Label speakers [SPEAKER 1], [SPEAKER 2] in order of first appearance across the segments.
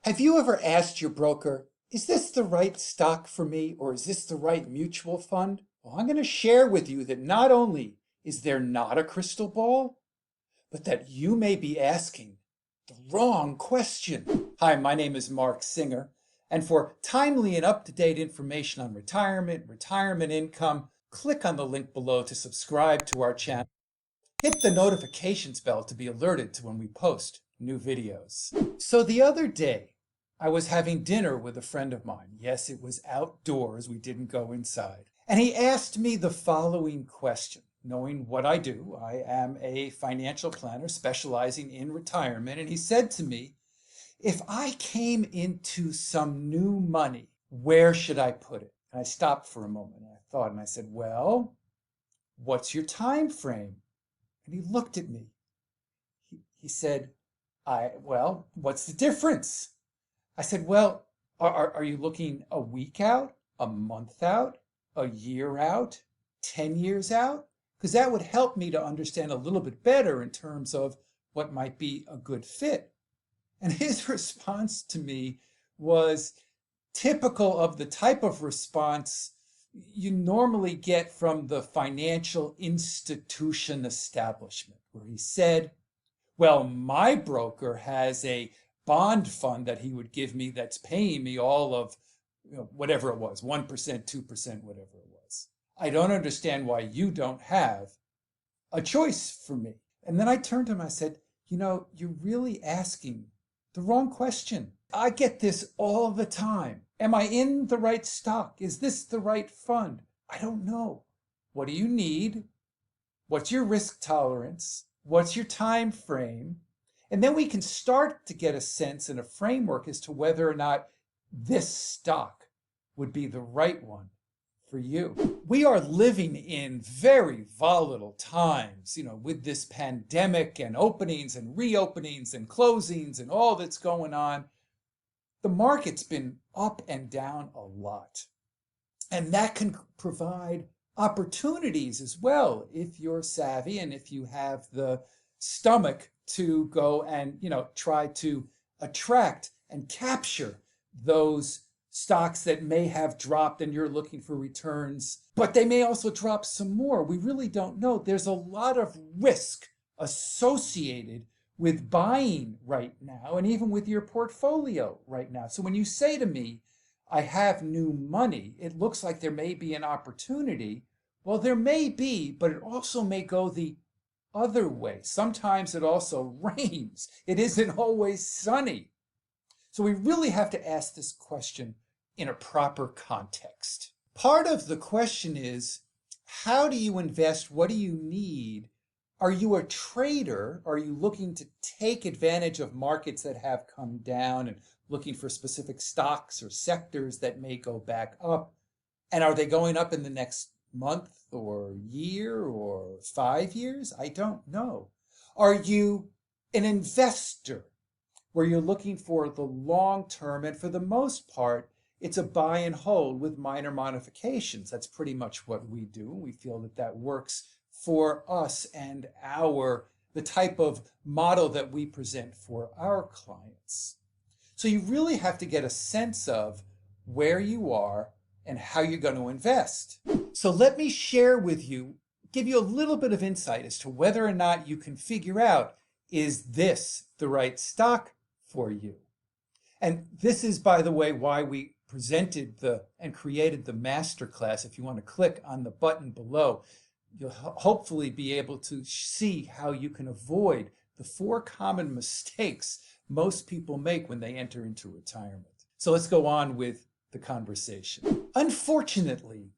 [SPEAKER 1] Have you ever asked your broker, is this the right stock for me or is this the right mutual fund? Well, I'm going to share with you that not only is there not a crystal ball, but that you may be asking the wrong question. Hi, my name is Mark Singer, and for timely and up-to-date information on retirement income, click on the link below to subscribe to our channel. Hit the notifications bell to be alerted to when we post new videos. So the other day, I was having dinner with a friend of mine. Yes, it was outdoors. We didn't go inside. And he asked me the following question. Knowing what I do, I am a financial planner specializing in retirement. And he said to me, if I came into some new money, where should I put it? And I stopped for a moment. And I thought, and I said, well, what's your time frame? And he looked at me. He said, well, what's the difference? I said, well, are you looking a week out, a month out, a year out, 10 years out? Because that would help me to understand a little bit better in terms of what might be a good fit. And his response to me was typical of the type of response you normally get from the financial institution establishment, where he said, well, my broker has a bond fund that he would give me that's paying me all of whatever it was, 1%, 2%, whatever it was. I don't understand why you don't have a choice for me. And then I turned to him, I said, you're really asking the wrong question. I get this all the time. Am I in the right stock? Is this the right fund? I don't know. What do you need? What's your risk tolerance? What's your time frame? And then we can start to get a sense and a framework as to whether or not this stock would be the right one for you. We are living in very volatile times, with this pandemic and openings and reopenings and closings and all that's going on. The market's been up and down a lot. And that can provide opportunities as well if you're savvy and if you have the stomach to go and try to attract and capture those stocks that may have dropped and you're looking for returns, but they may also drop some more. We really don't know. There's a lot of risk associated with buying right now and even with your portfolio right now. So when you say to me, I have new money, it looks like there may be an opportunity. Well, there may be, but it also may go the other way. Sometimes it also rains. It isn't always sunny. So we really have to ask this question in a proper context. Part of the question is, how do you invest? What do you need? Are you a trader? Are you looking to take advantage of markets that have come down and looking for specific stocks or sectors that may go back up? And are they going up in the next month or year or 5 years? I don't know. Are you an investor where you're looking for the long term? And for the most part, it's a buy and hold with minor modifications. That's pretty much what we do. We feel that that works for us and the type of model that we present for our clients. So you really have to get a sense of where you are and how you're going to invest. So let me share with you, give you a little bit of insight as to whether or not you can figure out, is this the right stock for you? And this is, by the way, why we presented and created the Masterclass. If you want to click on the button below, you'll hopefully be able to see how you can avoid the 4 common mistakes most people make when they enter into retirement. So let's go on with the conversation. Unfortunately,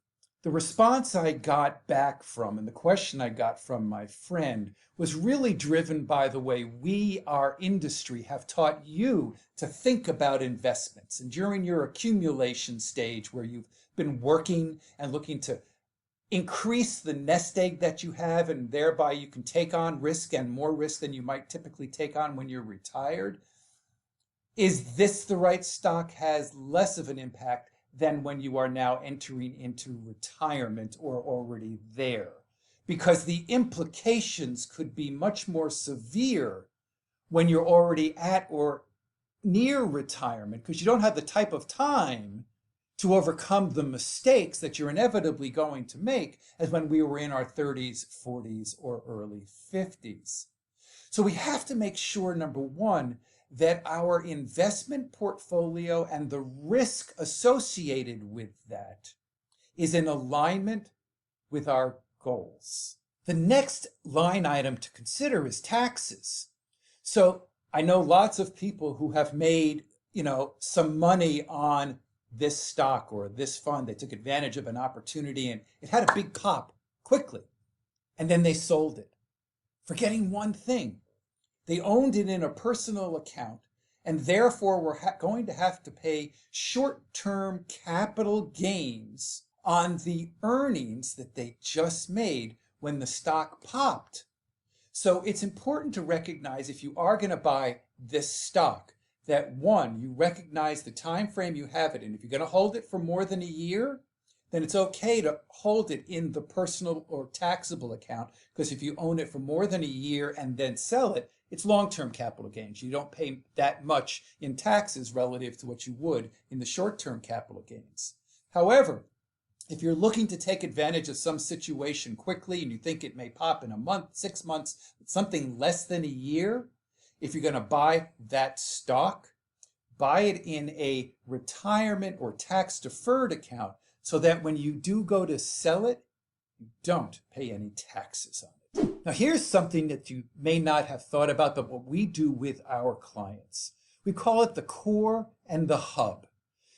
[SPEAKER 1] the response I got back from and the question I got from my friend was really driven by the way we, our industry, have taught you to think about investments. And during your accumulation stage where you've been working and looking to increase the nest egg that you have, and thereby you can take on risk and more risk than you might typically take on when you're retired. Is this the right stock has less of an impact than when you are now entering into retirement or already there, because the implications could be much more severe when you're already at or near retirement because you don't have the type of time to overcome the mistakes that you're inevitably going to make as when we were in our 30s, 40s, or early 50s. So we have to make sure, number one, that our investment portfolio and the risk associated with that is in alignment with our goals. The next line item to consider is taxes. So I know lots of people who have made, some money on this stock or this fund. They took advantage of an opportunity and it had a big pop quickly. And then they sold it, forgetting one thing. They owned it in a personal account and therefore were going to have to pay short-term capital gains on the earnings that they just made when the stock popped. So it's important to recognize, if you are going to buy this stock, that one, you recognize the time frame you have it in. If you're going to hold it for more than a year, then it's okay to hold it in the personal or taxable account, because if you own it for more than a year and then sell it, it's long-term capital gains. You don't pay that much in taxes relative to what you would in the short-term capital gains. However, if you're looking to take advantage of some situation quickly and you think it may pop in a month, 6 months, something less than a year, if you're going to buy that stock, buy it in a retirement or tax-deferred account so that when you do go to sell it, you don't pay any taxes on it. Now, here's something that you may not have thought about, but what we do with our clients. We call it the core and the hub.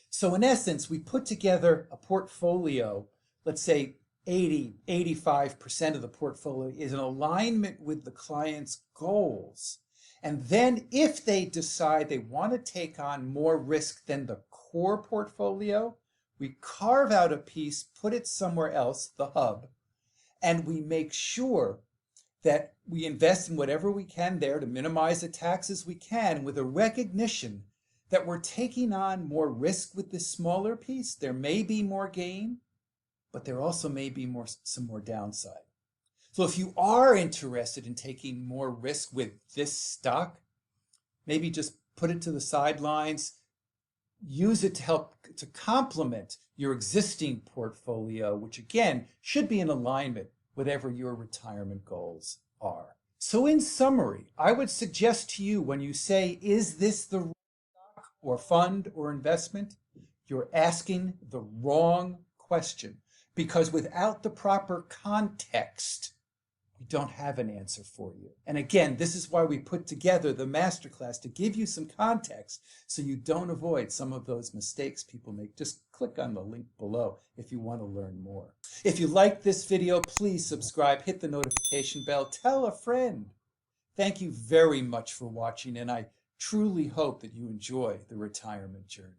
[SPEAKER 1] So in essence, we put together a portfolio, let's say 85% of the portfolio is in alignment with the client's goals. And then if they decide they want to take on more risk than the core portfolio, we carve out a piece, put it somewhere else, the hub, and we make sure that we invest in whatever we can there to minimize the taxes we can, with a recognition that we're taking on more risk with this smaller piece. There may be more gain, but there also may be some more downside. So if you are interested in taking more risk with this stock, maybe just put it to the sidelines, use it to help to complement your existing portfolio, which again should be in alignment with whatever your retirement goals are. So in summary, I would suggest to you, when you say, is this the stock or fund or investment, you're asking the wrong question, because without the proper context, we don't have an answer for you. And again, this is why we put together the masterclass, to give you some context so you don't avoid some of those mistakes people make. Just click on the link below if you want to learn more. If you liked this video, please subscribe, hit the notification bell, tell a friend. Thank you very much for watching, and I truly hope that you enjoy the retirement journey.